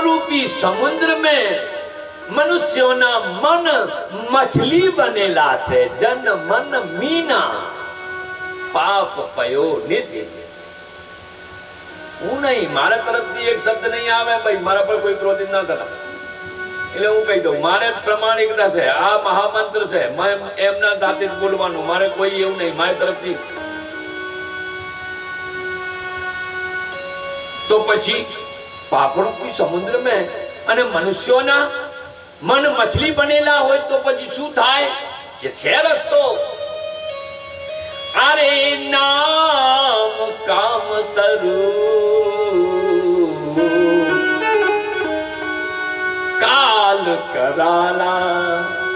रूपी समुद्र में मनुष्यों ना मन मछली बनेला से जन मन मीना पाप पयो निधि। હું નહીં, મારા તરફથી એક શબ્દ નહીં આવે ભાઈ મારા પર કોઈ ક્રોધિત ના થતા, એટલે હું કહી દઉં મારે પ્રામાણિકતા છે, આ મહામંત્ર છે, એમના સાથે જ બોલવાનું, મારે કોઈ એવું નહીં મારી તરફથી। તો પછી પાપરૂપી સમુદ્ર में અને મનુષ્યોના મન મછલી બનેલા હોય તો પછી શું થાય? જે છે રસ્તો, अरे नाम काम तरु काल कराला।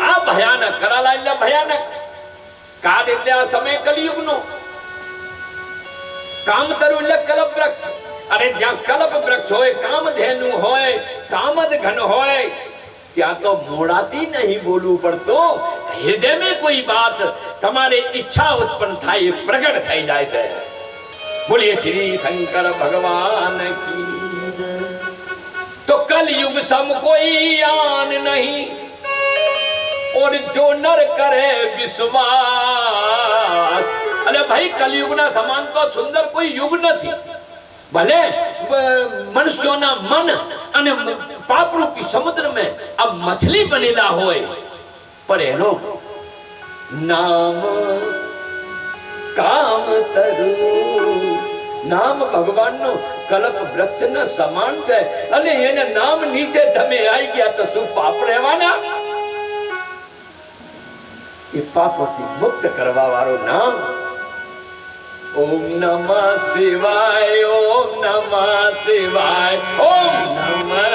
आ भयानक कराला એટલે ભયાનક, કાળ એટલે આ સમય કલિયુગ નો, કામ તરુ એટલે કલ્પ વૃક્ષ। અરે જ્યાં કલ્પ વૃક્ષ હોય, કામધેનુ હોય, કામદ ઘન હોય, ત્યાં તો મોડાથી नहीं बोलવું પડતો, हृदय में कोई बात તમારે ઈચ્છા ઉત્પન્ન થાય, પ્રગટ થઈ જાય છે। બોલીએ શ્રી શંकर भगवान की। तो कल युग सम कोई आन नहीं, और जो नर करे विश्वास। अरे भाई कलयुग ना समान तो सुंदर कोई युग नहीं। भले मनुष्यों ना मन અને પાપરૂપી સમુદ્ર में अब मछली बनेला होय, पर एनो नाम काम तरु, नाम भगवान नो कल्प वृक्ष न समान है। अने एने नाम नीचे તમે आई गया तो શું પાપ રહેવાના? એ પાપથી મુક્ત કરવા વાળો નામ ओम नमः शिवाय, ओम नमः शिवाय, ओम नमः